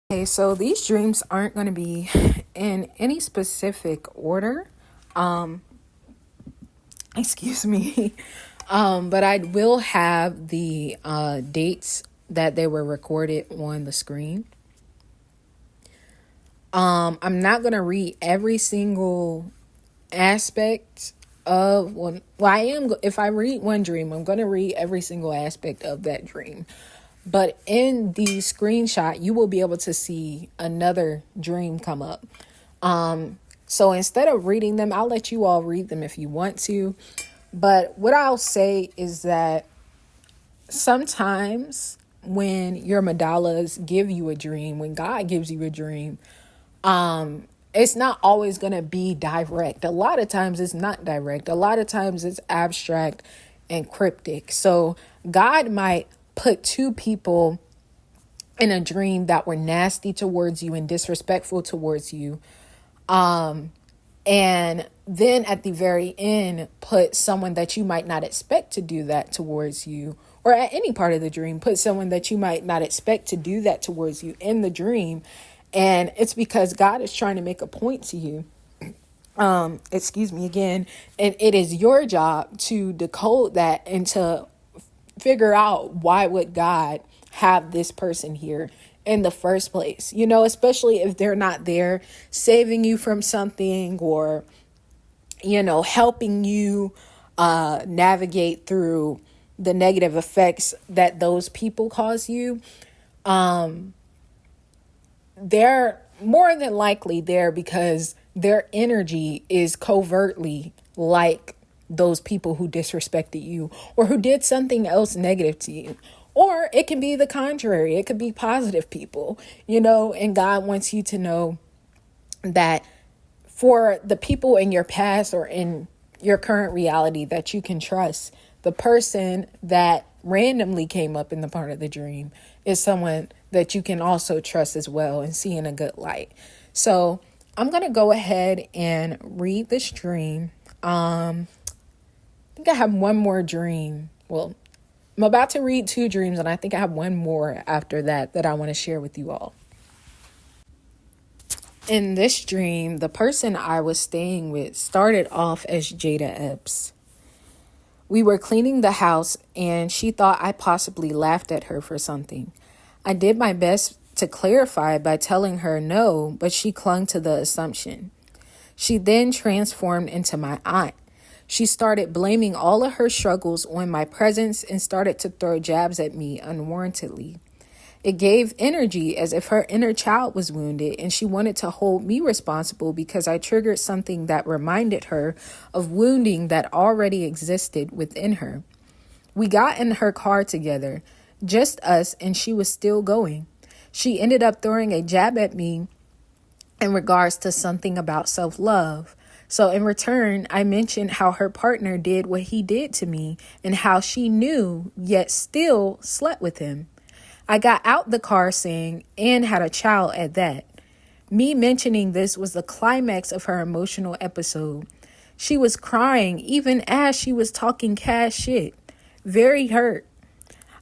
Okay, so these dreams aren't going to be in any specific order. Um, excuse me. But I will have the dates that they were recorded on the screen. I'm not going to read every single aspect of one. Well, I am. If I read one dream, I'm going to read every single aspect of that dream. But in the screenshot, you will be able to see another dream come up. So instead of reading them, I'll let you all read them if you want to. But what I'll say is that sometimes when your mandalas give you a dream, when God gives you a dream, it's not always going to be direct. A lot of times it's not direct. A lot of times it's abstract and cryptic. So God might put two people in a dream that were nasty towards you and disrespectful towards you. And then at the very end, put someone that you might not expect to do that towards you, or at any part of the dream, put someone that you might not expect to do that towards you in the dream. And it's because God is trying to make a point to you. Excuse me again. And it is your job to decode that and to figure out why would God have this person here in the first place, especially if they're not there saving you from something or, helping you navigate through the negative effects that those people cause you. They're more than likely there because their energy is covertly like those people who disrespected you or who did something else negative to you. Or it can be the contrary. It could be positive people, and God wants you to know that for the people in your past or in your current reality that you can trust, the person that randomly came up in the part of the dream is someone that you can also trust as well and see in a good light. So I'm going to go ahead and read this dream. I think I have one more dream. Well, I'm about to read two dreams, and I think I have one more after that I want to share with you all. In this dream, the person I was staying with started off as Jada Epps. We were cleaning the house, and she thought I possibly laughed at her for something. I did my best to clarify by telling her no, but she clung to the assumption. She then transformed into my aunt. She started blaming all of her struggles on my presence and started to throw jabs at me unwarrantedly. It gave energy as if her inner child was wounded and she wanted to hold me responsible because I triggered something that reminded her of wounding that already existed within her. We got in her car together, just us, and she was still going. She ended up throwing a jab at me in regards to something about self-love. So in return, I mentioned how her partner did what he did to me and how she knew yet still slept with him. I got out the car saying, and had a child at that. Me mentioning this was the climax of her emotional episode. She was crying even as she was talking cash shit. Very hurt.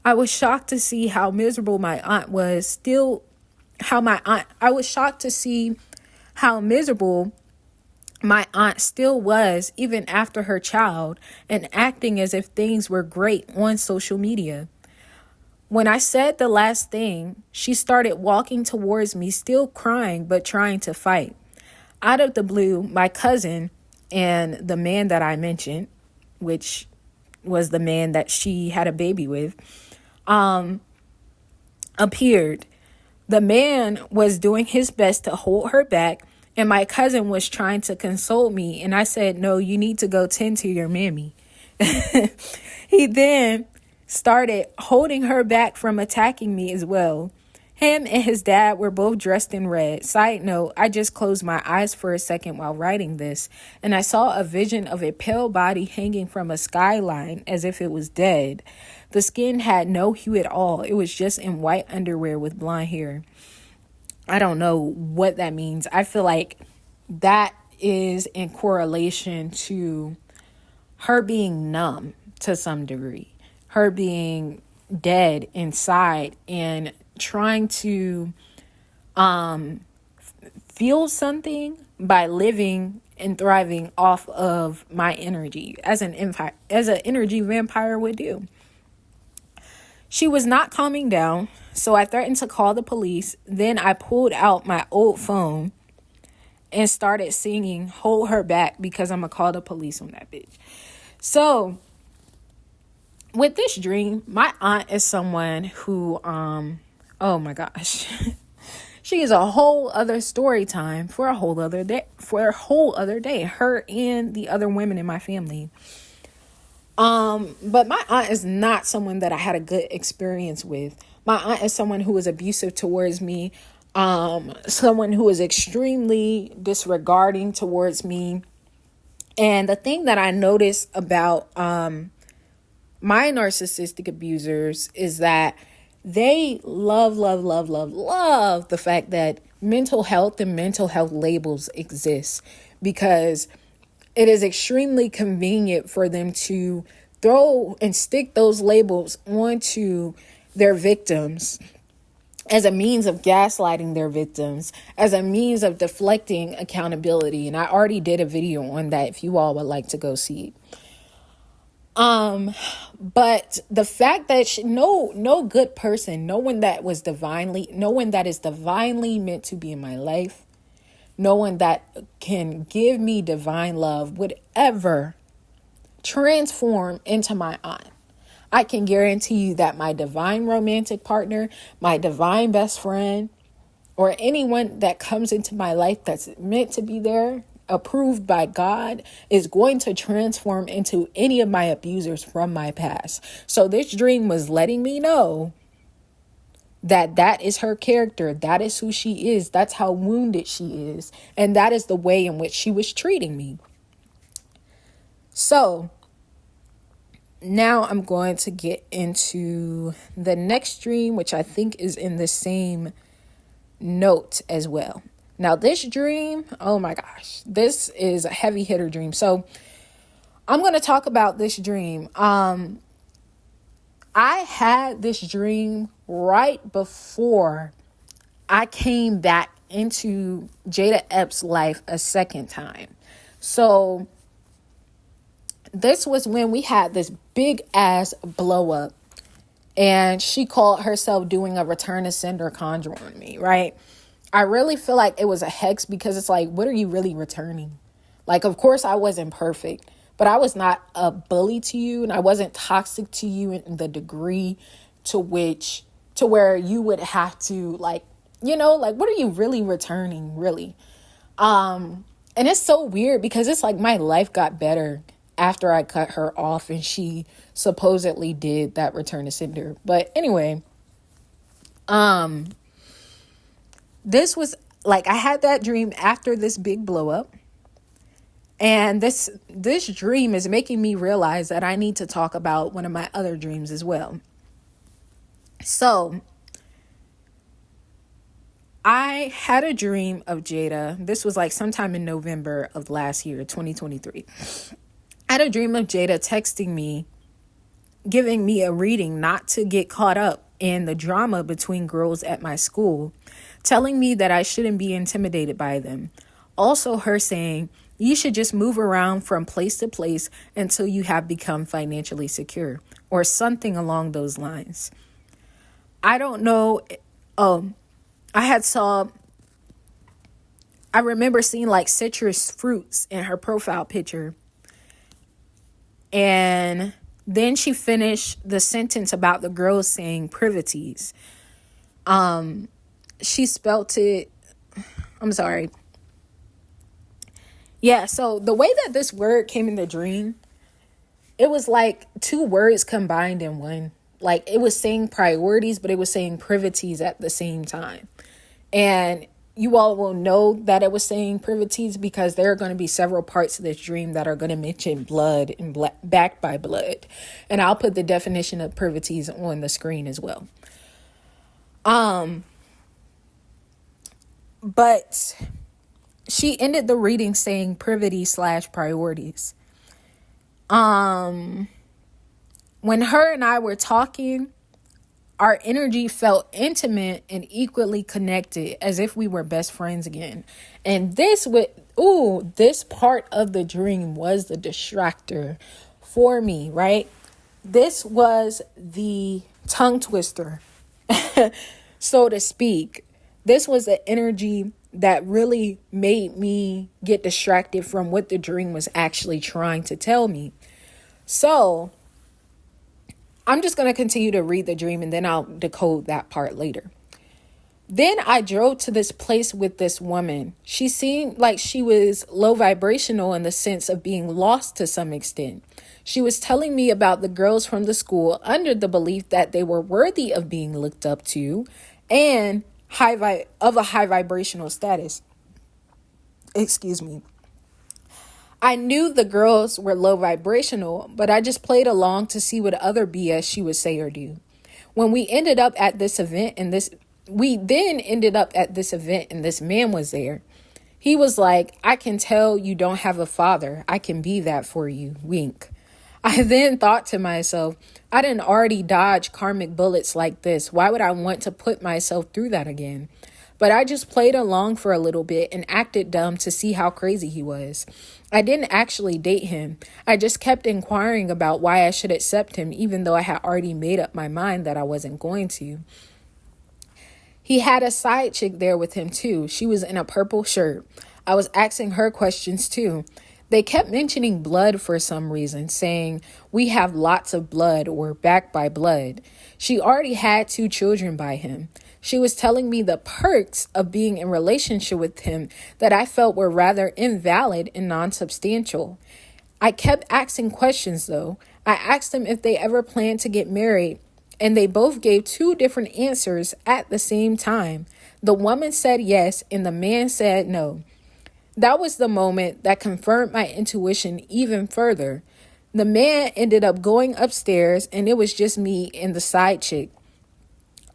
I was shocked to see how miserable my aunt was I was shocked to see how miserable my aunt still was even after her child and acting as if things were great on social media. When I said the last thing, she started walking towards me, still crying, but trying to fight. Out of the blue, my cousin and the man that I mentioned, which was the man that she had a baby with, appeared. The man was doing his best to hold her back, and my cousin was trying to console me, and I said, no, you need to go tend to your mammy. He then started holding her back from attacking me as well. Him and his dad were both dressed in red. Side note, I just closed my eyes for a second while writing this, and I saw a vision of a pale body hanging from a skyline as if it was dead. The skin had no hue at all. It was just in white underwear with blonde hair. I don't know what that means. I feel like that is in correlation to her being numb to some degree, her being dead inside and trying to feel something by living and thriving off of my energy as an energy vampire would do. She was not calming down, so I threatened to call the police. Then I pulled out my old phone and started singing "Hold Her Back" because I'm gonna call the police on that bitch. So with this dream, my aunt is someone who oh my gosh. She is a whole other story time for a whole other day, her and the other women in my family. But my aunt is not someone that I had a good experience with. My aunt is someone who was abusive towards me, someone who is extremely disregarding towards me. And the thing that I noticed about my narcissistic abusers is that they love the fact that mental health and mental health labels exist, because it is extremely convenient for them to throw and stick those labels onto their victims as a means of gaslighting their victims, as a means of deflecting accountability. And I already did a video on that if you all would like to go see it. But the fact that no good person, no one that is divinely meant to be in my life, no one that can give me divine love would ever transform into my aunt. I can guarantee you that my divine romantic partner, my divine best friend, or anyone that comes into my life that's meant to be there, approved by God, is going to transform into any of my abusers from my past. So this dream was letting me know that is her character. That is who she is. That's how wounded she is. And that is the way in which she was treating me. So now I'm going to get into the next dream, which I think is in the same note as well. Now, this dream, oh my gosh, this is a heavy hitter dream. So I'm going to talk about this dream. I had this dream right before I came back into Jada Epps' life a second time. So this was when we had this big ass blow up, and she called herself doing a return to sender conjure on me, right? I really feel like it was a hex, because it's like, what are you really returning? Like, of course I wasn't perfect, but I was not a bully to you, and I wasn't toxic to you in the degree to where you would have to, like, what are you really returning, really? And it's so weird, because it's like my life got better after I cut her off and she supposedly did that return to sender. But anyway, this was like, I had that dream after this big blow up. And this dream is making me realize that I need to talk about one of my other dreams as well. So I had a dream of Jada. This was like sometime in November of last year, 2023. I had a dream of Jada texting me, giving me a reading not to get caught up in the drama between girls at my school, telling me that I shouldn't be intimidated by them. Also, her saying, you should just move around from place to place until you have become financially secure, or something along those lines. I don't know. I remember seeing like citrus fruits in her profile picture. And then she finished the sentence about the girls saying privities. She spelt it, I'm sorry. Yeah, so the way that this word came in the dream, it was like two words combined in one. Like, it was saying priorities, but it was saying privities at the same time. And you all will know that it was saying privities because there are going to be several parts of this dream that are going to mention blood and backed by blood. And I'll put the definition of privities on the screen as well. But she ended the reading saying privity/priorities. When her and I were talking, Our energy felt intimate and equally connected, as if we were best friends again. And this part of the dream was the distractor for me, right? This was the tongue twister, so to speak. This was the energy that really made me get distracted from what the dream was actually trying to tell me. So I'm just going to continue to read the dream and then I'll decode that part later. Then I drove to this place with this woman. She seemed like she was low vibrational in the sense of being lost to some extent. She was telling me about the girls from the school under the belief that they were worthy of being looked up to and of a high vibrational status. Excuse me. I knew the girls were low vibrational, but I just played along to see what other BS she would say or do. When we ended up at this event and this man was there. He was like, "I can tell you don't have a father. I can be that for you." Wink. I then thought to myself, I didn't already dodge karmic bullets like this. Why would I want to put myself through that again? But I just played along for a little bit and acted dumb to see how crazy he was. I didn't actually date him. I just kept inquiring about why I should accept him, even though I had already made up my mind that I wasn't going to. He had a side chick there with him too. She was in a purple shirt. I was asking her questions too. They kept mentioning blood for some reason, saying, "We have lots of blood," or "backed by blood." She already had 2 children by him. She was telling me the perks of being in relationship with him that I felt were rather invalid and non-substantial. I kept asking questions though. I asked them if they ever planned to get married, and they both gave 2 different answers at the same time. The woman said yes, and the man said no. That was the moment that confirmed my intuition even further. The man ended up going upstairs, and it was just me and the side chick.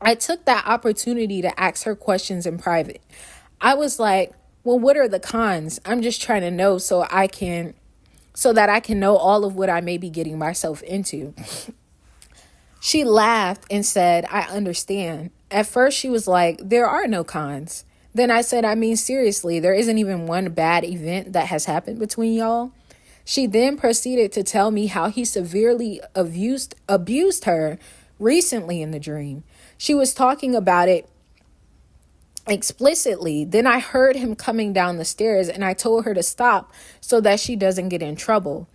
I took that opportunity to ask her questions in private. I was like, "Well, what are the cons? I'm just trying to know so that I can know all of what I may be getting myself into." She laughed and said, "I understand." At first, she was like, "There are no cons." Then I said, "I mean, seriously, there isn't even one bad event that has happened between y'all." She then proceeded to tell me how he severely abused her recently in the dream. She was talking about it explicitly. Then I heard him coming down the stairs and I told her to stop so that she doesn't get in trouble.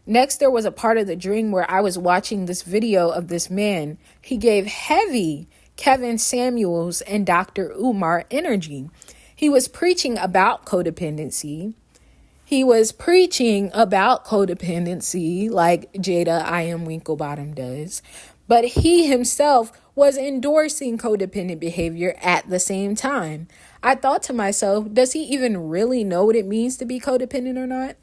Next, there was a part of the dream where I was watching this video of this man. He gave heavy Kevin Samuels and Dr. Umar energy. He was preaching about codependency. Like Jada I Am Winklebottom does. But he himself was endorsing codependent behavior at the same time. I thought to myself, does he even really know what it means to be codependent or not?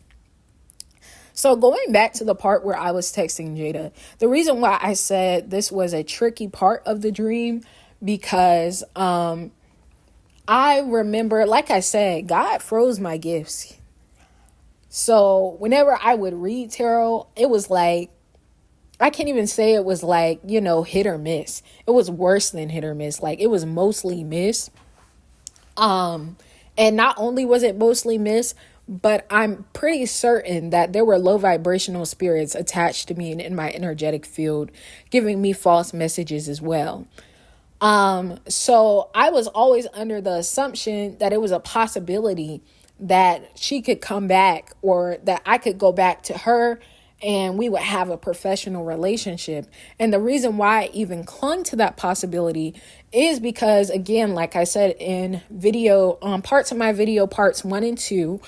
So going back to the part where I was texting Jada, the reason why I said this was a tricky part of the dream, because I remember, like I said, God froze my gifts. So whenever I would read tarot, it was like, I can't even say it was like, hit or miss. It was worse than hit or miss. Like, it was mostly miss. And not only was it mostly miss, but I'm pretty certain that there were low vibrational spirits attached to me and in my energetic field, giving me false messages as well. So I was always under the assumption that it was a possibility that she could come back, or that I could go back to her and we would have a professional relationship. And the reason why I even clung to that possibility is because, again, like I said in parts of my video, parts 1 and 2,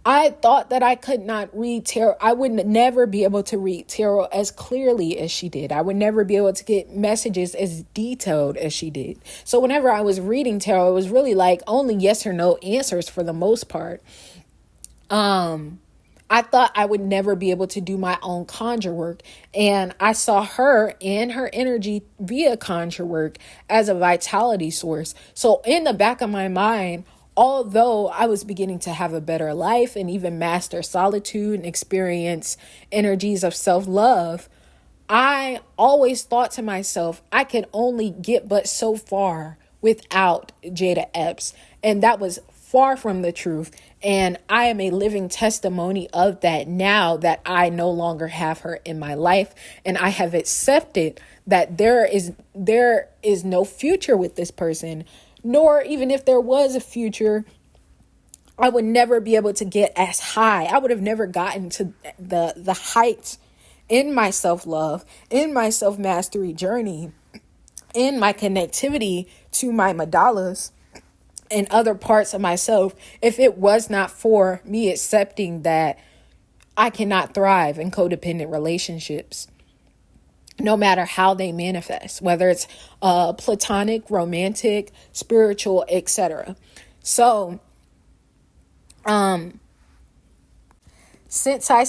I thought that I could not read tarot. I would never be able to read tarot as clearly as she did. I would never be able to get messages as detailed as she did. So whenever I was reading tarot, it was really like only yes or no answers for the most part. I thought I would never be able to do my own conjure work. And I saw her and her energy via conjure work as a vitality source. So in the back of my mind, although I was beginning to have a better life and even master solitude and experience energies of self-love, I always thought to myself, I could only get but so far without Jada Epps. And that was far from the truth. And I am a living testimony of that now that I no longer have her in my life. And I have accepted that there is no future with this person, nor even if there was a future, I would never be able to get as high. I would have never gotten to the heights in my self-love, in my self-mastery journey, in my connectivity to my mandalas and other parts of myself, if it was not for me accepting that I cannot thrive in codependent relationships, no matter how they manifest, whether it's platonic, romantic, spiritual, etc. So, since I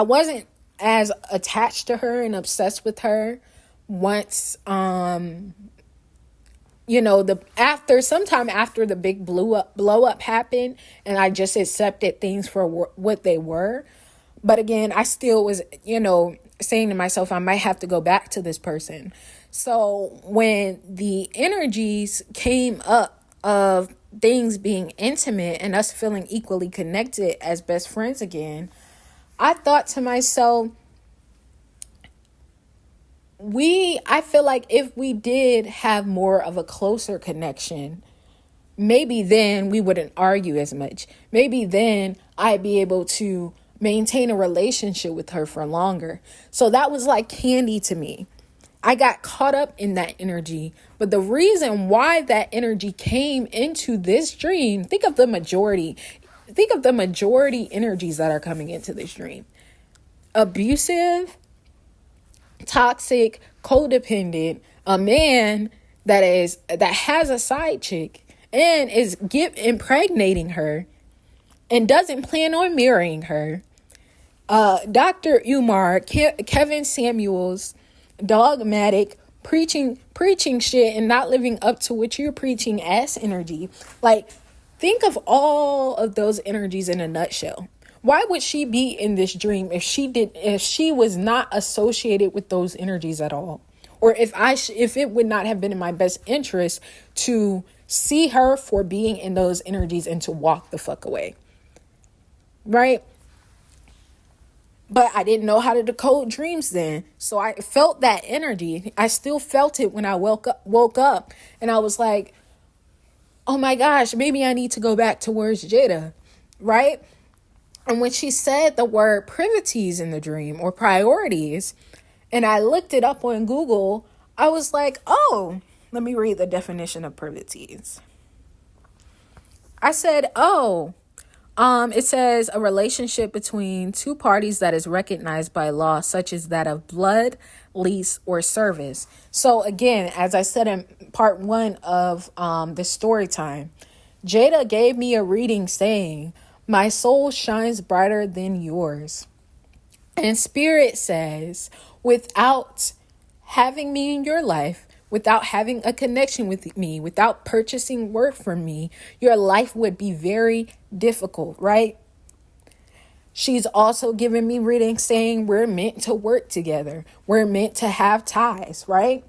wasn't as attached to her and obsessed with her once, sometime after the big blow up happened, and I just accepted things for what they were. But again, I still was, saying to myself, I might have to go back to this person. So when the energies came up of things being intimate and us feeling equally connected as best friends again, I thought to myself, I feel like if we did have more of a closer connection, maybe then we wouldn't argue as much. Maybe then I'd be able to maintain a relationship with her for longer. So that was like candy to me. I got caught up in that energy. But the reason why that energy came into this dream, think of the majority energies that are coming into this dream. Abusive, toxic, codependent, a man that has a side chick and is impregnating her and doesn't plan on marrying her. Dr. Umar, Kevin Samuels, dogmatic, preaching shit and not living up to what you're preaching as energy. Like, think of all of those energies in a nutshell. Why would she be in this dream if she was not associated with those energies at all? Or if it would not have been in my best interest to see her for being in those energies and to walk the fuck away. Right? But I didn't know how to decode dreams then. So I felt that energy. I still felt it when I woke up and I was like, oh my gosh, maybe I need to go back towards Jada. Right? And when she said the word priorities in the dream or priorities, and I looked it up on Google, I was like, oh, let me read the definition of priorities. I said, it says a relationship between two parties that is recognized by law, such as that of blood, lease, or service. So again, as I said in part 1 of the story time, Jada gave me a reading saying, my soul shines brighter than yours. And Spirit says, without having me in your life, without having a connection with me, without purchasing work from me, your life would be very difficult, right? She's also given me readings saying we're meant to work together. We're meant to have ties, right?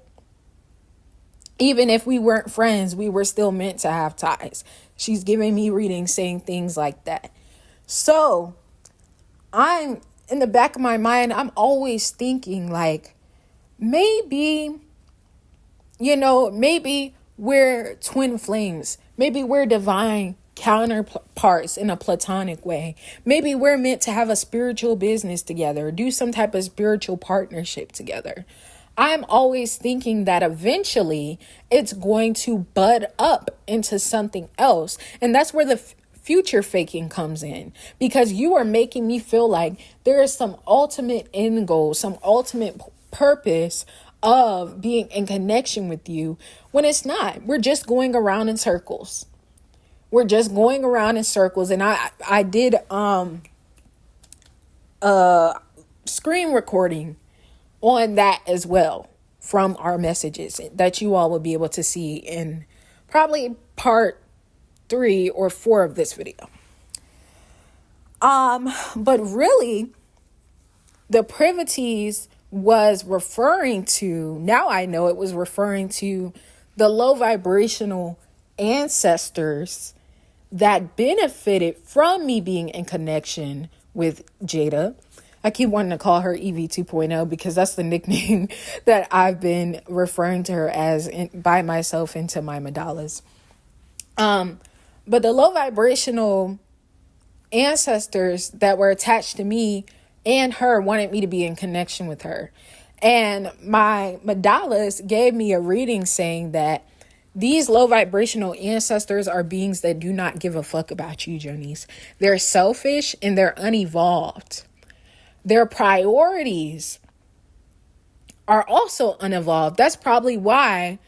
Even if we weren't friends, we were still meant to have ties. She's giving me readings saying things like that. So I'm in the back of my mind, I'm always thinking like, maybe we're twin flames. Maybe we're divine counterparts in a platonic way. Maybe we're meant to have a spiritual business together, do some type of spiritual partnership together. I'm always thinking that eventually it's going to bud up into something else. And that's where the future faking comes in, because you are making me feel like there is some ultimate end goal, some ultimate purpose of being in connection with you, when it's not. We're just going around in circles. And I did screen recording on that as well from our messages that you all will be able to see in probably part 3 or 4 of this video. But really, the priorities was referring to, now I know it was referring to the low vibrational ancestors that benefited from me being in connection with Jada. I keep wanting to call her Evie 2.0 because that's the nickname that I've been referring to her as by myself into my mandalas. But the low vibrational ancestors that were attached to me and her wanted me to be in connection with her. And my mandalas gave me a reading saying that these low vibrational ancestors are beings that do not give a fuck about you, Journeys. They're selfish and they're unevolved. Their priorities are also unevolved. That's probably why,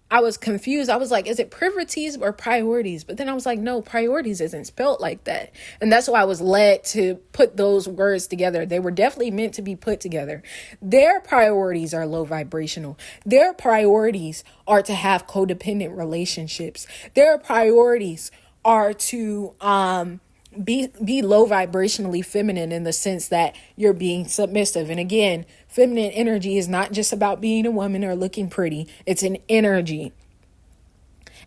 I was confused. I was like, is it priorities or priorities? But then I was like, no, priorities isn't spelled like that. And that's why I was led to put those words together. They were definitely meant to be put together. Their priorities are low vibrational. Their priorities are to have codependent relationships. Their priorities are to be low vibrationally feminine in the sense that you're being submissive. And again, feminine energy is not just about being a woman or looking pretty. It's an energy.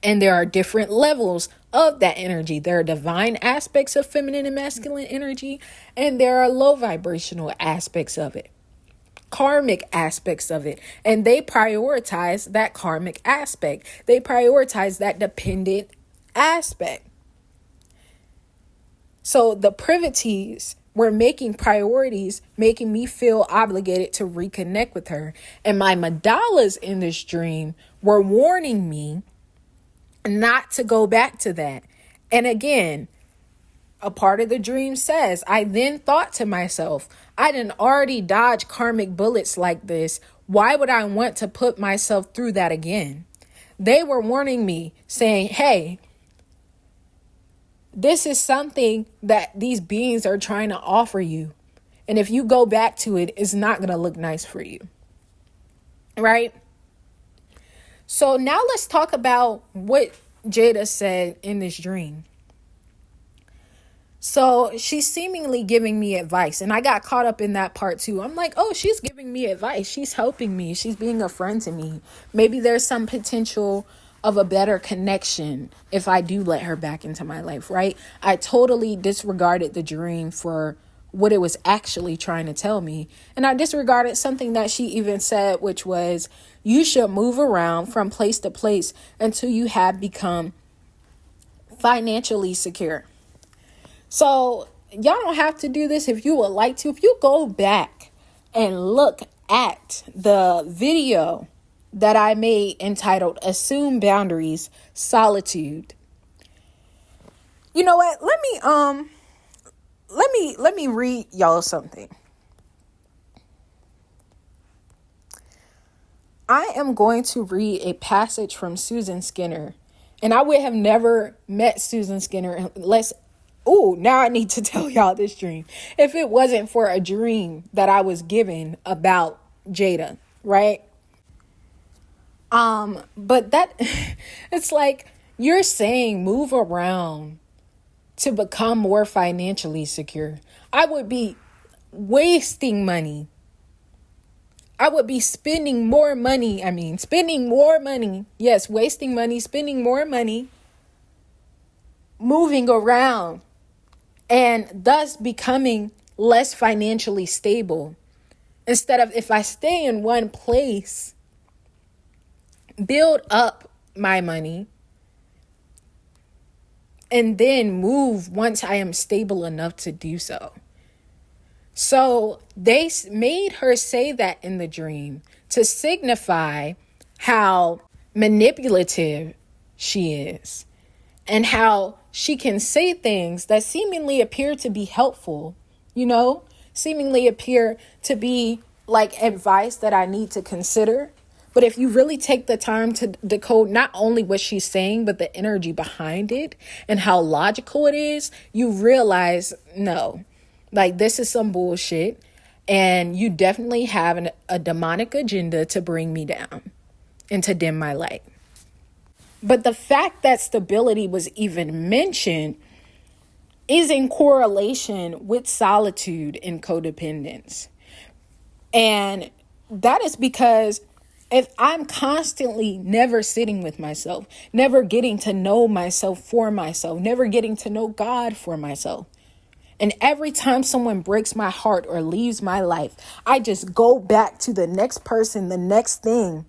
And there are different levels of that energy. There are divine aspects of feminine and masculine energy, and there are low vibrational aspects of it, karmic aspects of it. And they prioritize that karmic aspect. They prioritize that dependent aspect. So the privities were making priorities, making me feel obligated to reconnect with her. And my mandalas in this dream were warning me not to go back to that. And again, a part of the dream says, I then thought to myself, I didn't already dodge karmic bullets like this. Why would I want to put myself through that again? They were warning me, saying, hey, this is something that these beings are trying to offer you. And if you go back to it, it's not going to look nice for you. Right? So now let's talk about what Jada said in this dream. So she's seemingly giving me advice. And I got caught up in that part too. I'm like, oh, she's giving me advice. She's helping me. She's being a friend to me. Maybe there's some potential of a better connection if I do let her back into my life, right? I totally disregarded the dream for what it was actually trying to tell me. And I disregarded something that she even said, which was, you should move around from place to place until you have become financially secure. So y'all don't have to do this if you would like to. If you go back and look at the video that I made entitled Assume Boundaries, Solitude. You know what? Let me read y'all something. I am going to read a passage from Susan Skinner. And I would have never met Susan Skinner unless, now I need to tell y'all this dream. If it wasn't for a dream that I was given about Jada, right? But that, it's like you're saying move around to become more financially secure. I would be wasting money. I would be spending more money. Yes, wasting money, spending more money, moving around, and thus becoming less financially stable. Instead of, if I stay in one place, build up my money, and then move once I am stable enough to do so. So they made her say that in the dream to signify how manipulative she is and how she can say things that seemingly appear to be helpful, seemingly appear to be like advice that I need to consider. But if you really take the time to decode not only what she's saying, but the energy behind it and how logical it is, you realize, no, like this is some bullshit. And you definitely have a demonic agenda to bring me down and to dim my light. But the fact that stability was even mentioned is in correlation with solitude and codependence. And that is because if I'm constantly never sitting with myself, never getting to know myself for myself, never getting to know God for myself, and every time someone breaks my heart or leaves my life, I just go back to the next person, the next thing,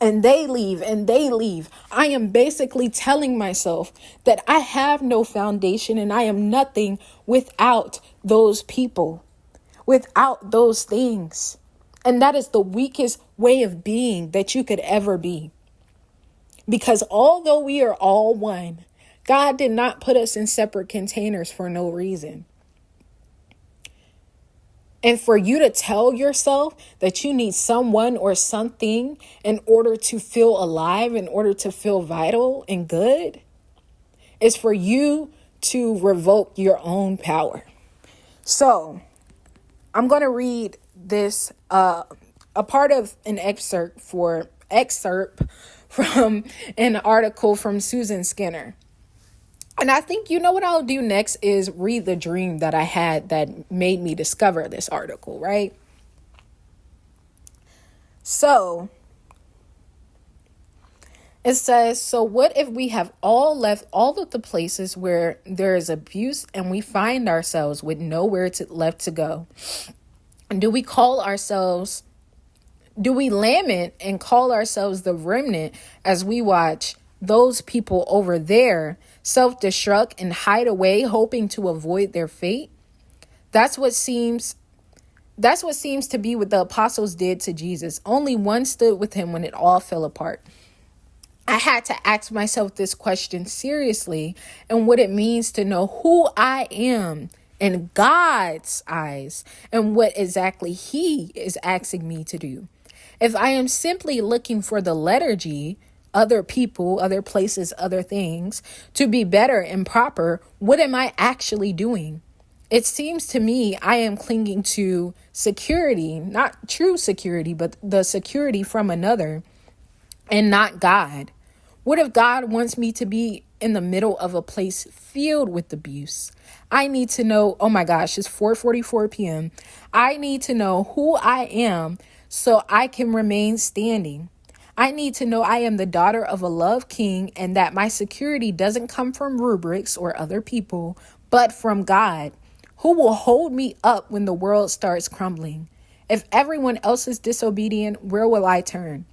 and they leave and they leave. I am basically telling myself that I have no foundation and I am nothing without those people, without those things. And that is the weakest way of being that you could ever be. Because although we are all one, God did not put us in separate containers for no reason. And for you to tell yourself that you need someone or something in order to feel alive, in order to feel vital and good, is for you to revoke your own power. So I'm going to read this, a part of an excerpt from an article from Susan Skinner. And I think, you know what I'll do next is read the dream that I had that made me discover this article, right? So it says, so what if we have all left all of the places where there is abuse and we find ourselves with nowhere left to go? And do we lament and call ourselves the remnant as we watch those people over there self-destruct and hide away, hoping to avoid their fate? That's what seems to be what the apostles did to Jesus. Only one stood with him when it all fell apart. I had to ask myself this question seriously and what it means to know who I am in God's eyes and what exactly he is asking me to do. If I am simply looking for the letter G, other people, other places, other things, to be better and proper, what am I actually doing? It seems to me I am clinging to security, not true security, but the security from another and not God. What if God wants me to be in the middle of a place filled with abuse? I need to know, oh my gosh, it's 4:44 p.m. I need to know who I am so I can remain standing. I need to know I am the daughter of a love king and that my security doesn't come from rubrics or other people, but from God, who will hold me up when the world starts crumbling. If everyone else is disobedient, where will I turn?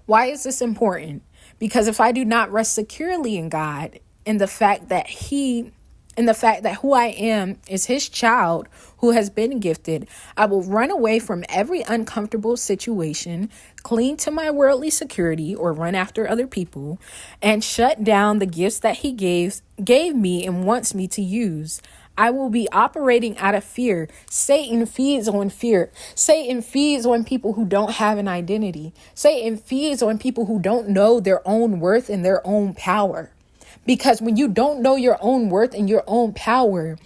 Why is this important? Because if I do not rest securely in God, in the fact that who I am is his child who has been gifted, I will run away from every uncomfortable situation, cling to my worldly security or run after other people, and shut down the gifts that he gave me and wants me to use. I will be operating out of fear. Satan feeds on fear. Satan feeds on people who don't have an identity. Satan feeds on people who don't know their own worth and their own power. Because when you don't know your own worth and your own power,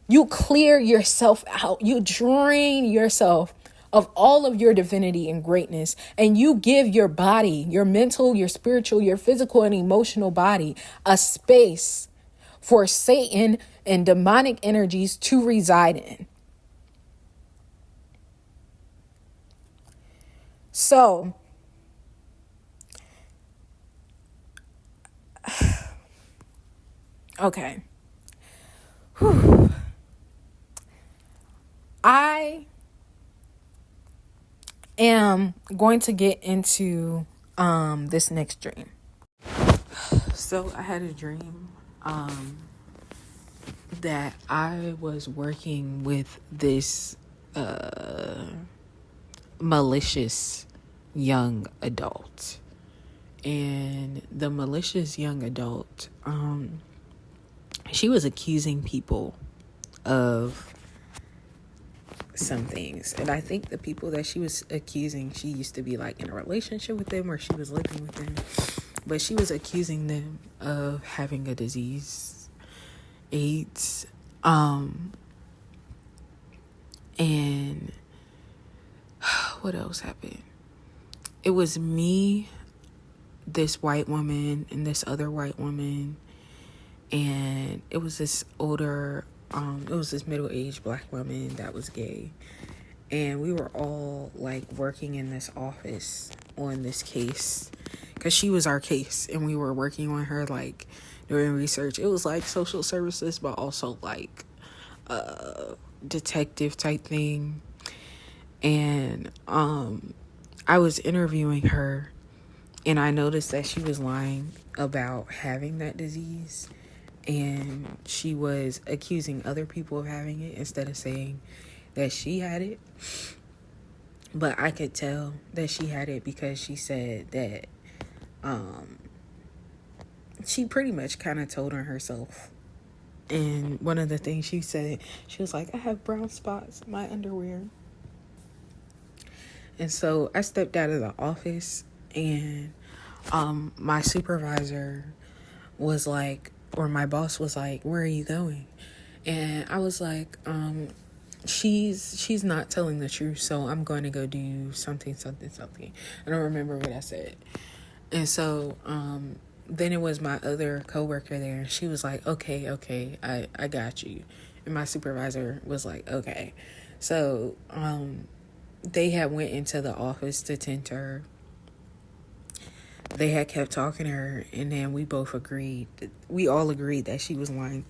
you clear yourself out. You drain yourself of all of your divinity and greatness. And you give your body, your mental, your spiritual, your physical and emotional body a space for Satan and demonic energies to reside in. So, okay. Whew. I am going to get into this next dream. So I had a dream that I was working with this malicious young adult. And the malicious young adult, she was accusing people of some things. And I think the people that she was accusing, she used to be like in a relationship with them or she was living with them. But she was accusing them of having a disease, AIDS. And what else happened? It was me, this white woman, and this other white woman. And it was this middle-aged black woman that was gay. And we were all like working in this office on this case because she was our case, and we were working on her, like doing research. It was like social services, but also like detective type thing. And I was interviewing her, and I noticed that she was lying about having that disease, and she was accusing other people of having it instead of saying that she had it. But I could tell that she had it because she said that she pretty much kind of told on herself. And one of the things she said, she was like, I have brown spots in my underwear. And so I stepped out of the office, and my supervisor was like, or my boss was like, where are you going? And I was like, she's not telling the truth, so I'm going to go do something. I don't remember what I said. And so then it was my other coworker there, and she was like, okay, I got you. And my supervisor was like, okay. So they had went into the office to tend to her. They had kept talking to her, and then we all agreed that she was lying.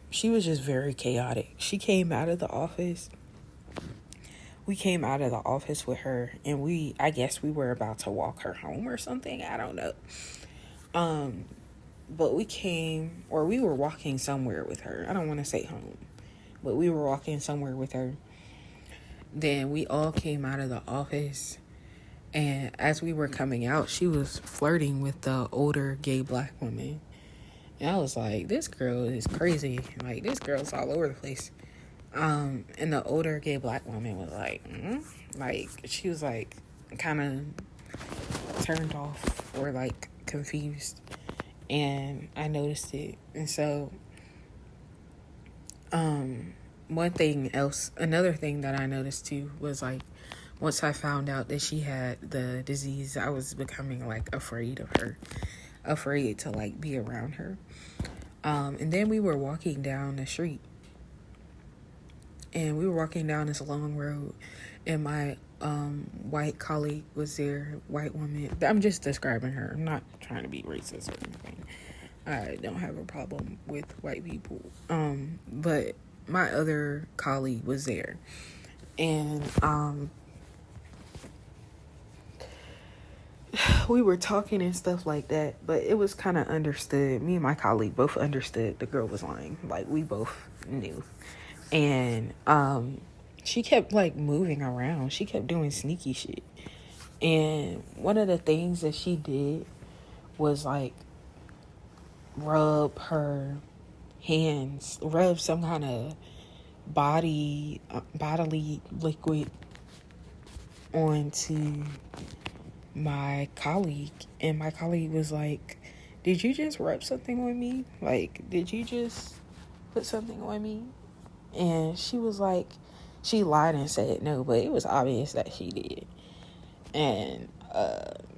She was just very chaotic. She came out of the office. We came out of the office with her, and I guess we were about to walk her home or something. I don't know. But we were walking somewhere with her. I don't want to say home, but we were walking somewhere with her. Then we all came out of the office, and as we were coming out, she was flirting with the older gay black woman. And I was like, this girl is crazy. Like, this girl's all over the place. And the older gay black woman was like, like, she was like kind of turned off or like confused. And I noticed it. And so, another thing that I noticed too was like, once I found out that she had the disease, I was becoming like afraid of her, afraid to like be around her. And then we were walking down the street, and we were walking down this long road, and my white colleague was there, white woman. I'm just describing her. I'm not trying to be racist or anything. I don't have a problem with white people. But my other colleague was there, and we were talking and stuff like that, but it was kind of understood. Me and my colleague both understood the girl was lying. Like, we both knew. And she kept like moving around. She kept doing sneaky shit. And one of the things that she did was like rub some kind of bodily liquid onto my colleague. And my colleague was like, did you just rub something on me? Like, did you just put something on me? And she was like, she lied and said no, but it was obvious that she did. And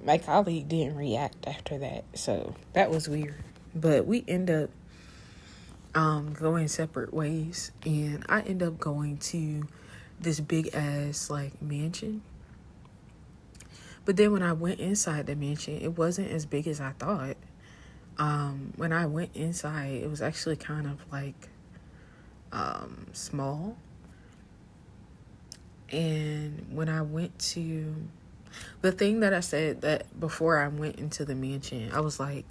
my colleague didn't react after that, so that was weird. But we end up going separate ways, and I end up going to this big ass like mansion. But then when I went inside the mansion, it wasn't as big as I thought. When I went inside, it was actually kind of like small. And when I went to the thing that I said that before I went into the mansion, I was like,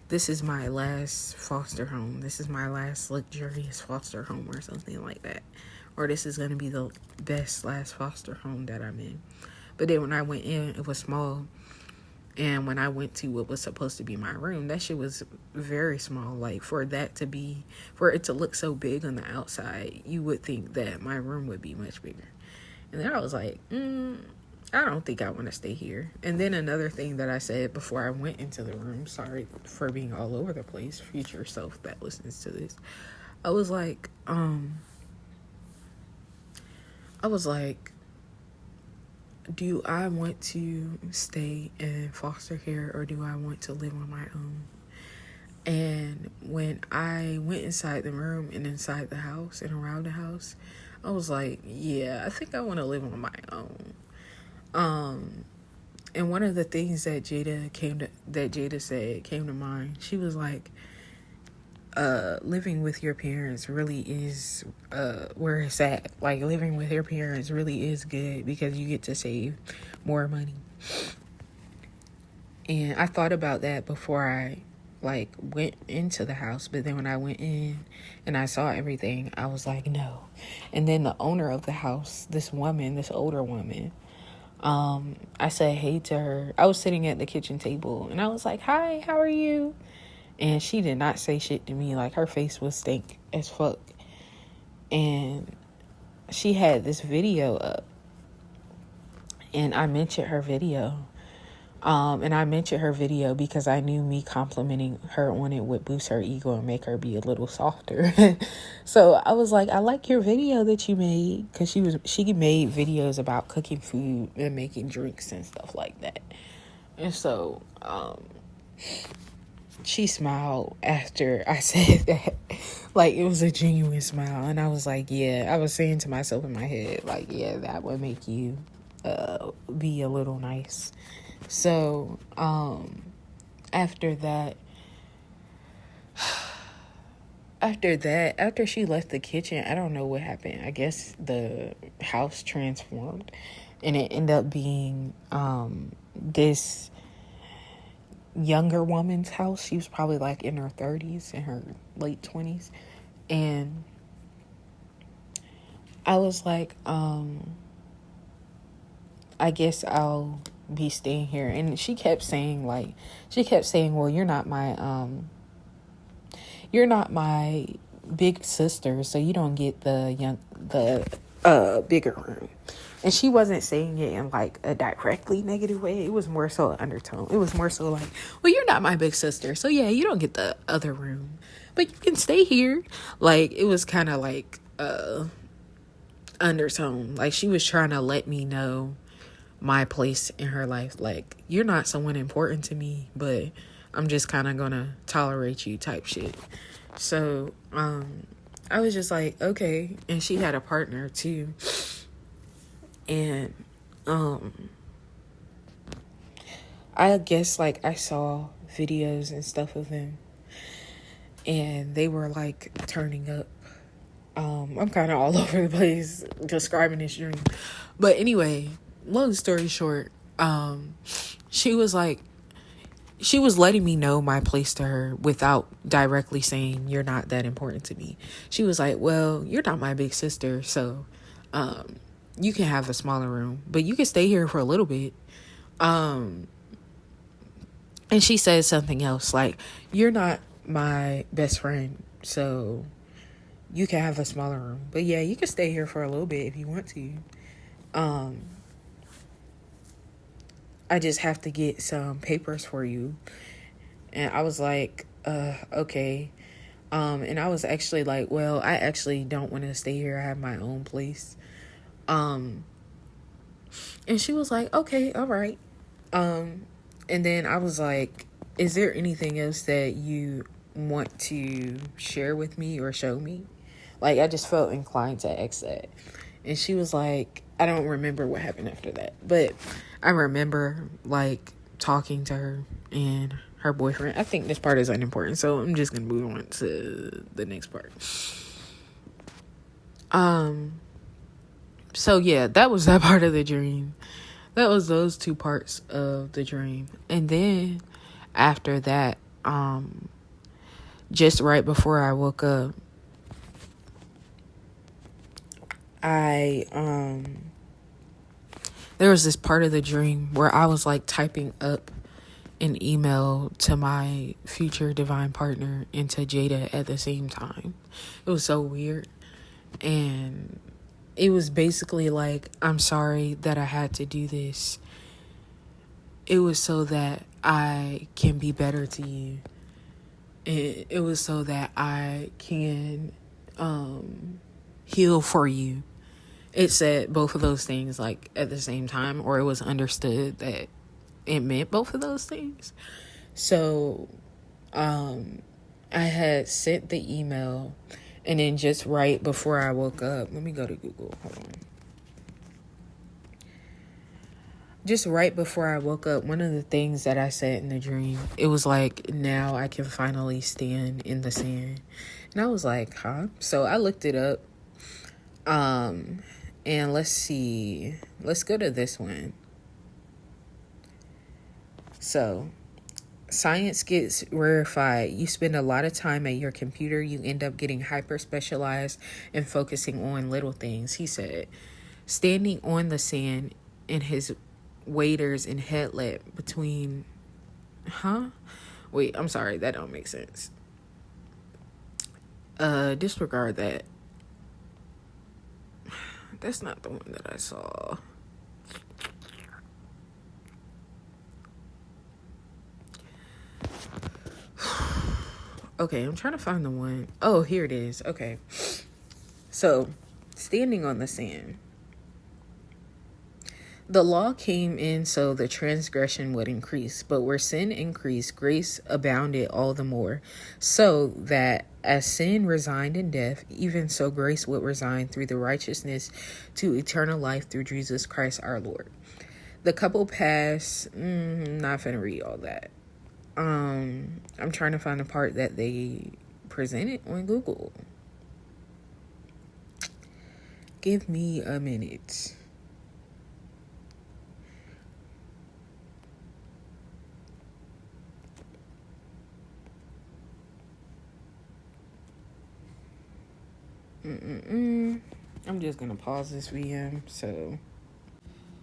this is my last foster home. This is my last luxurious foster home or something like that. Or this is going to be the best last foster home that I'm in. But then when I went in, it was small. And when I went to what was supposed to be my room, that shit was very small. Like, for it to look so big on the outside, you would think that my room would be much bigger. And then I was like, I don't think I want to stay here. And then another thing that I said before I went into the room, sorry for being all over the place, future self that listens to this. I was like, do I want to stay in foster care or do I want to live on my own? And when I went inside the room and inside the house and around the house, I was like, yeah, I think I want to live on my own. And one of the things that Jada said came to mind. She was like, living with your parents really is where it's at. Like, living with your parents really is good because you get to save more money. And I thought about that before I went into the house, but then when I went in and I saw everything, I was like, no. And then the owner of the house, this older woman, I said hey to her. I was sitting at the kitchen table and I was like, hi, how are you? And she did not say shit to me. Like, her face was stank as fuck. And she had this video up. And I mentioned her video. And I mentioned her video because I knew me complimenting her on it would boost her ego and make her be a little softer. So I was like, I like your video that you made. Because she made videos about cooking food and making drinks and stuff like that. And so, she smiled after I said that. Like, it was a genuine smile. And I was like, yeah, I was saying to myself in my head, like, yeah, that would make you be a little nice. So, after she left the kitchen, I don't know what happened. I guess the house transformed and it ended up being this younger woman's house. She was probably like in her 30s, in her late 20s. And I was like, I guess I'll be staying here. And she kept saying, well, you're not my big sister, so you don't get the bigger room. And she wasn't saying it in like a directly negative way. It was more so an undertone. It was more so like, well, you're not my big sister, so yeah, you don't get the other room, but you can stay here. Like, it was kind of like undertone. Like, she was trying to let me know my place in her life. Like, you're not someone important to me, but I'm just kind of gonna tolerate you type shit. So I was just like, okay. And she had a partner too. And I guess like I saw videos and stuff of them and they were like turning up. I'm kind of all over the place describing this dream, but anyway, long story short, she was letting me know my place to her without directly saying you're not that important to me. She was like, well, you're not my big sister, so you can have a smaller room, but you can stay here for a little bit. And she said something else like, you're not my best friend, so you can have a smaller room, but yeah, you can stay here for a little bit if you want to. I just have to get some papers for you. And I was like, okay. And I was actually like, well, I actually don't want to stay here. I have my own place. And she was like, okay, all right. And then I was like, is there anything else that you want to share with me or show me? Like, I just felt inclined to ask that. And she was like, I don't remember what happened after that, but I remember like talking to her and her boyfriend. I think this part is unimportant, so I'm just gonna move on to the next part. So yeah, that was that part of the dream. That was those two parts of the dream. And then after that, just right before I woke up, there was this part of the dream where I was like typing up an email to my future divine partner and to Jada at the same time. It was so weird. And it was basically like, I'm sorry that I had to do this. It was so that I can be better to you. It was so that I can heal for you. it said both of those things like at the same time, or it was understood that it meant both of those things. So I had sent the email, and then just right before I woke up, let me go to Google. Hold on. Just right before I woke up, one of the things that I said in the dream, it was like, now I can finally stand in the sand. And I was like, huh? So I looked it up. And let's see. Let's go to this one. So, science gets rarefied. You spend a lot of time at your computer. You end up getting hyper specialized and focusing on little things. He said, standing on the sand in his waders and headlamp between, wait, I'm sorry, that don't make sense. Disregard that. That's not the one that I saw. Okay, I'm trying to find the one. Oh, here it is. Okay. So, standing on the sand. The law came in so the transgression would increase, but where sin increased, grace abounded all the more, so that as sin resigned in death, even so grace would resign through the righteousness to eternal life through Jesus Christ our Lord. The couple passed, not finna read all that. I'm trying to find the part that they presented on Google. Give me a minute. I'm just gonna pause this VM.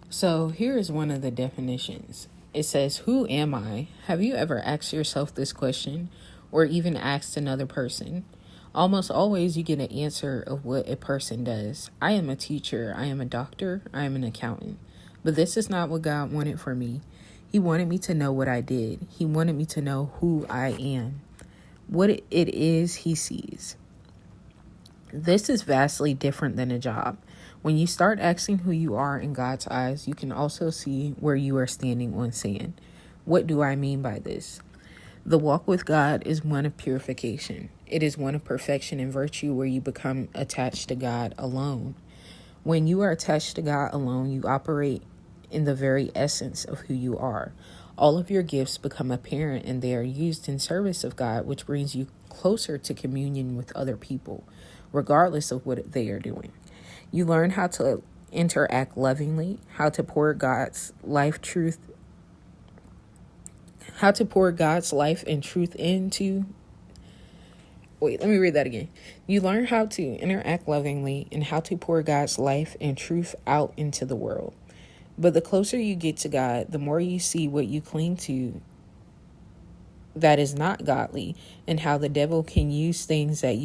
So here is one of the definitions. It says, who am I? Have you ever asked yourself this question, or even asked another person? Almost always you get an answer of what a person does. I am a teacher, I am a doctor, I am an accountant. But this is not what God wanted for me. He wanted me to know what I did. He wanted me to know who I am, what it is he sees. This is vastly different than a job. When you start asking who you are in God's eyes, you can also see where you are standing on sand. What do I mean by this? The walk with God is one of purification. It is one of perfection and virtue where you become attached to God alone. When you are attached to God alone, you operate in the very essence of who you are. All of your gifts become apparent and they are used in service of God, which brings you closer to communion with other people, regardless of what they are doing. You learn how to interact lovingly, how to pour God's life and truth into. Wait, let me read that again. You learn how to interact lovingly and how to pour God's life and truth out into the world. But the closer you get to God, the more you see what you cling to that is not godly, and how the devil can use things that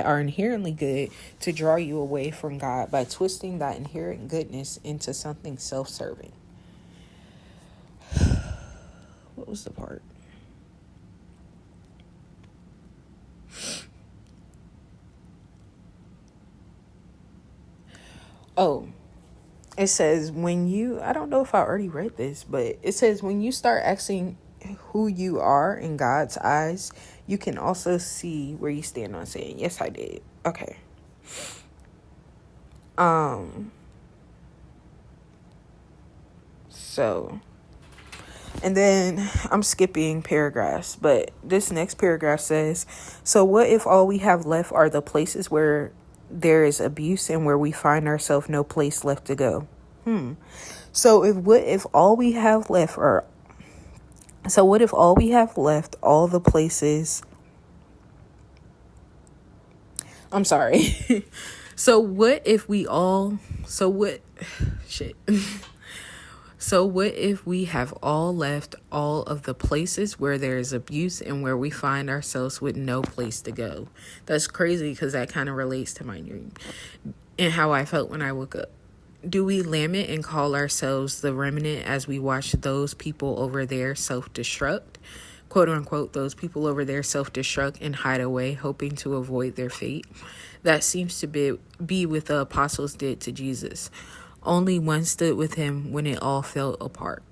are inherently good to draw you away from God by twisting that inherent goodness into something self-serving. What was the part? Oh, it says I don't know if I already read this, but it says when you start asking who you are in God's eyes, you can also see where you stand on sand. Yes, I did. Okay. So, and then I'm skipping paragraphs, but this next paragraph says, so what if all we have left are the places where there is abuse and where we find ourselves no place left to go? So what if all we have left all the places? I'm sorry. So what if we have all left all of the places where there is abuse and where we find ourselves with no place to go? That's crazy because that kind of relates to my dream and how I felt when I woke up. Do we lament and call ourselves the remnant as we watch those people over there self-destruct? quote unquote, those people over there self-destruct and hide away, hoping to avoid their fate. That seems to be what the apostles did to Jesus. Only one stood with him when it all fell apart.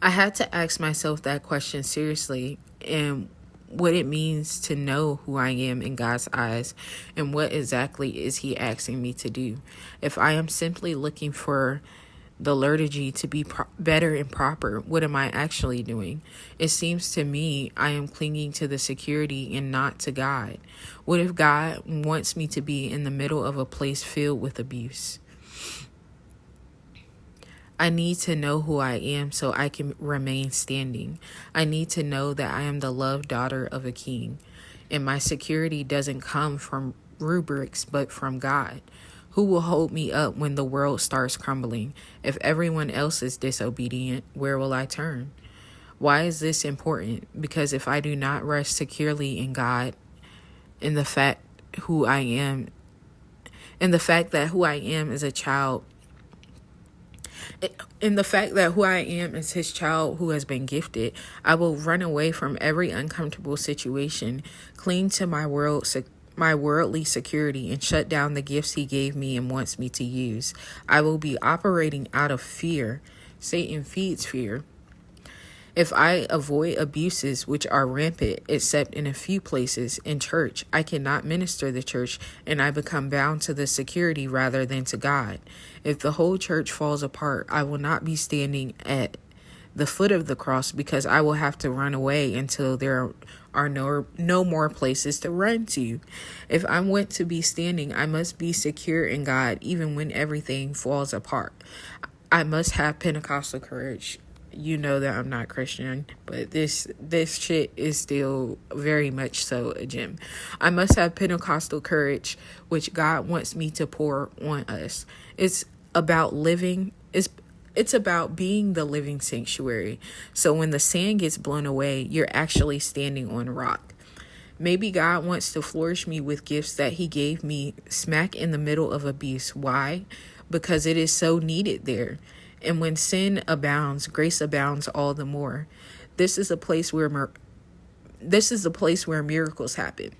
I had to ask myself that question seriously, and what it means to know who I am in God's eyes, and what exactly is he asking me to do. If I am simply looking for the liturgy to be better and proper, what am I actually doing? It seems to me I am clinging to the security and not to God. What if God wants me to be in the middle of a place filled with abuse? I need to know who I am so I can remain standing. I need to know that I am the loved daughter of a king, and my security doesn't come from rubrics but from God. Who will hold me up when the world starts crumbling? If everyone else is disobedient, where will I turn? Why is this important? Because if I do not rest securely in God, in the fact who I am, in the fact that who I am is a child, in the fact that who I am is his child who has been gifted, I will run away from every uncomfortable situation, cling to my worldly security, and shut down the gifts he gave me and wants me to use. I will be operating out of fear. Satan feeds fear. If I avoid abuses, which are rampant except in a few places in church, I cannot minister the church, and I become bound to the security rather than to God. If the whole church falls apart, I will not be standing at the foot of the cross, because I will have to run away until there are no more places to run to. If I want to be standing, I must be secure in God even when everything falls apart. I must have Pentecostal courage. You know that I'm not Christian, but this shit is still very much so a gem. I must have Pentecostal courage, which God wants me to pour on us. It's about living. It's about being the living sanctuary. So when the sand gets blown away, you're actually standing on rock. Maybe God wants to flourish me with gifts that he gave me smack in the middle of abuse. Why? Because it is so needed there. And when sin abounds, grace abounds all the more. This is a place where miracles happen.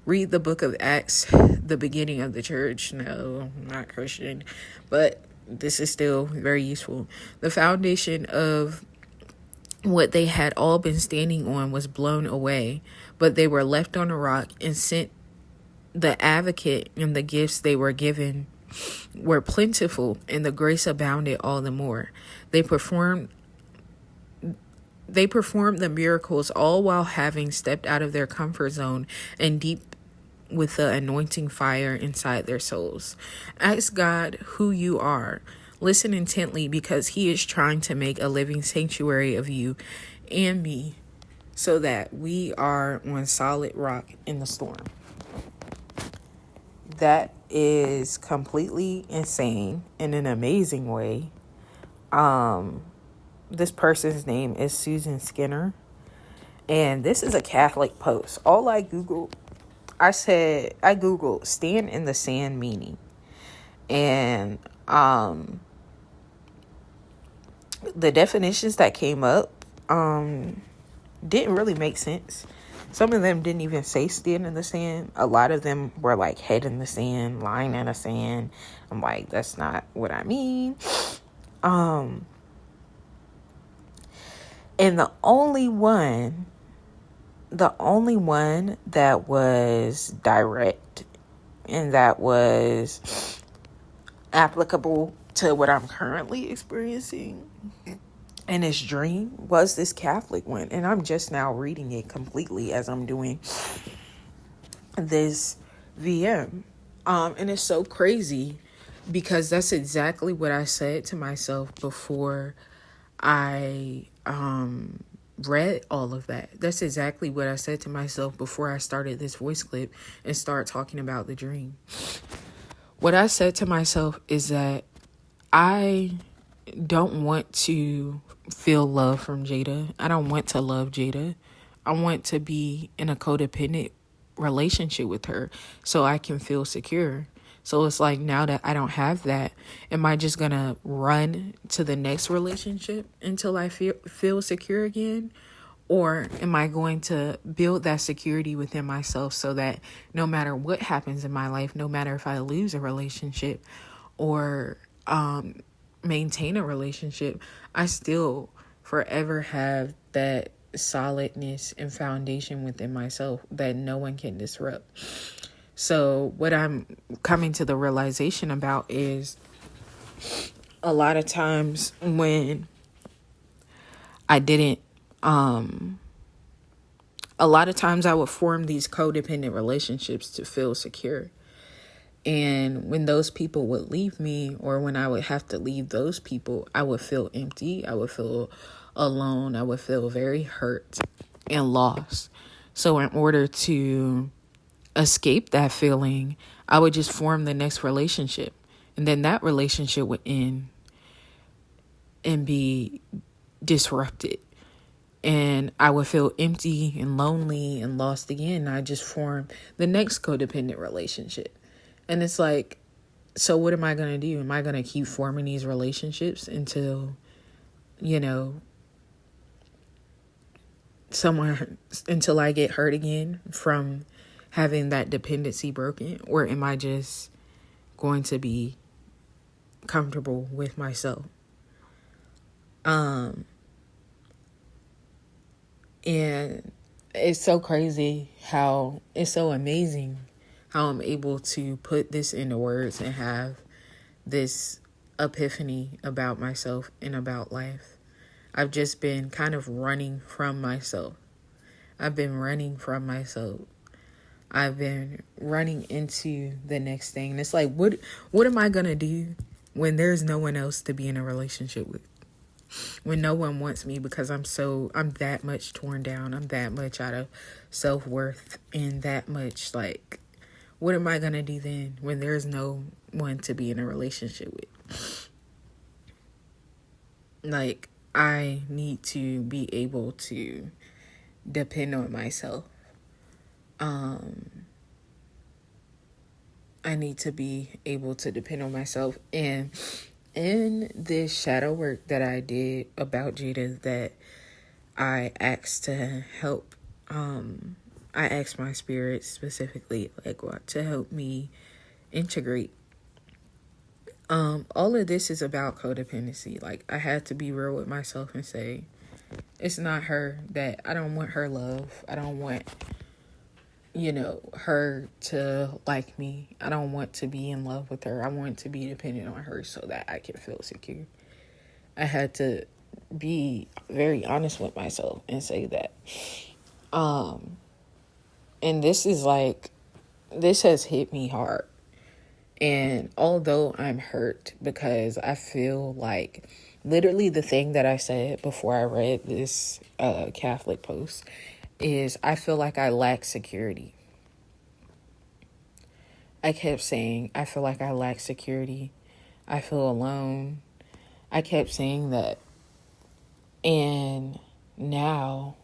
Read the book of Acts, the beginning of the church. No, I'm not Christian, but this is still very useful. The foundation of what they had all been standing on was blown away, but they were left on a rock and sent the advocate, and the gifts they were given were plentiful, and the grace abounded all the more. They performed the miracles all while having stepped out of their comfort zone and deep with the anointing fire inside their souls. Ask God who you are. Listen intently, because he is trying to make a living sanctuary of you and me, so that we are on solid rock in the storm. That is completely insane in an amazing way. This person's name is Susan Skinner, and this is a Catholic post. I googled stand in the sand meaning, and the definitions that came up didn't really make sense. Some of them didn't even say stand in the sand. A lot of them were like head in the sand, lying in the sand. I'm like, that's not what I mean. And the only one that was direct and that was applicable to what I'm currently experiencing in this dream was this Catholic one. And I'm just now reading it completely as I'm doing this VM. And it's so crazy, because that's exactly what I said to myself before I read all of that. That's exactly what I said to myself before I started this voice clip and start talking about the dream. What I said to myself is that I don't want to feel love from Jada. I don't want to love Jada. I want to be in a codependent relationship with her so I can feel secure. So it's like, now that I don't have that, am I just gonna run to the next relationship until I feel secure again? Or am I going to build that security within myself so that no matter what happens in my life, no matter if I lose a relationship or maintain a relationship, I still forever have that solidness and foundation within myself that no one can disrupt. So what I'm coming to the realization about is a lot of times when I didn't, a lot of times I would form these codependent relationships to feel secure. And when those people would leave me, or when I would have to leave those people, I would feel empty. I would feel alone. I would feel very hurt and lost. So in order to escape that feeling, I would just form the next relationship. And then that relationship would end and be disrupted. And I would feel empty and lonely and lost again. I just formed the next codependent relationship. And it's like, so what am I going to do? Am I going to keep forming these relationships until, until I get hurt again from having that dependency broken? Or am I just going to be comfortable with myself? And it's so crazy how it's so amazing how I'm able to put this into words and have this epiphany about myself and about life. I've just been kind of running from myself. I've been running from myself. I've been running into the next thing. It's like, what am I going to do when there's no one else to be in a relationship with? When no one wants me because I'm that much torn down. I'm that much out of self-worth and that much like, what am I going to do then when there's no one to be in a relationship with? Like, I need to be able to depend on myself. I need to be able to depend on myself. And in this shadow work that I did about Jada, that I asked to help, I asked my spirit specifically, like, what to help me integrate. All of this is about codependency. Like, I had to be real with myself and say, it's not her, that I don't want her love. I don't want, her to like me. I don't want to be in love with her. I want to be dependent on her so that I can feel secure. I had to be very honest with myself and say that. And this has hit me hard. And although I'm hurt because I feel like literally the thing that I said before I read this Catholic post is I feel like I lack security. I kept saying, I feel like I lack security. I feel alone. I kept saying that. And now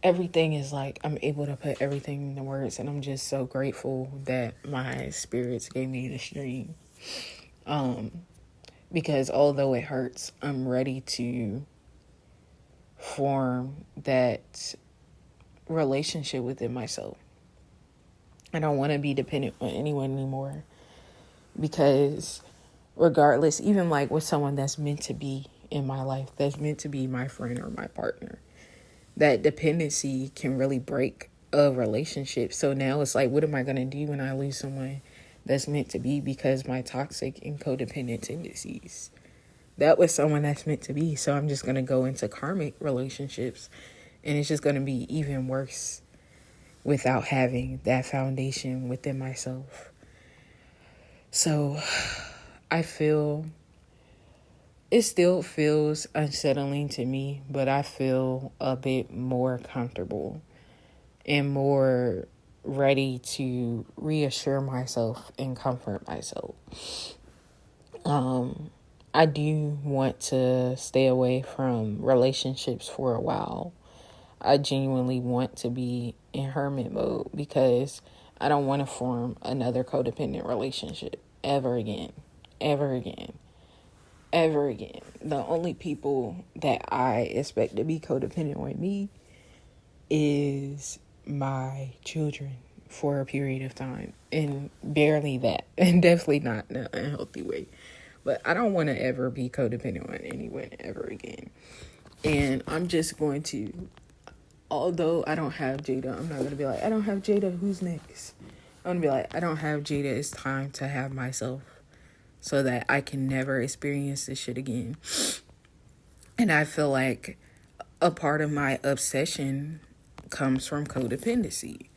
everything is like, I'm able to put everything into words, and I'm just so grateful that my spirits gave me the stream. Because although it hurts, I'm ready to form that relationship within myself. I don't want to be dependent on anyone anymore, because regardless, even like with someone that's meant to be in my life, that's meant to be my friend or my partner, that dependency can really break a relationship. So now it's like, what am I going to do when I lose someone that's meant to be? Because my toxic and codependent tendencies, that was someone that's meant to be. So I'm just going to go into karmic relationships, and it's just going to be even worse without having that foundation within myself. So I feel it still feels unsettling to me, but I feel a bit more comfortable and more ready to reassure myself and comfort myself. I do want to stay away from relationships for a while. I genuinely want to be in hermit mode because I don't want to form another codependent relationship ever again. ever again. The only people that I expect to be codependent on me is my children for a period of time, and barely that, and definitely not in a unhealthy way. But I don't want to ever be codependent on anyone ever again. And I'm just going to, although I don't have Jada, I'm not going to be like, I don't have Jada, who's next? I'm going to be like, I don't have Jada, it's time to have myself, so that I can never experience this shit again. And I feel like a part of my obsession comes from codependency.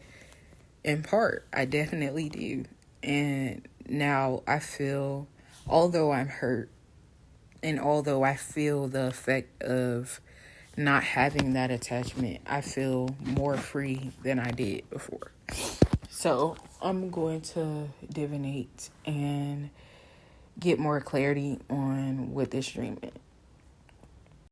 In part, I definitely do. And now I feel, although I'm hurt, and although I feel the effect of not having that attachment, I feel more free than I did before. So I'm going to divinate and get more clarity on what this dream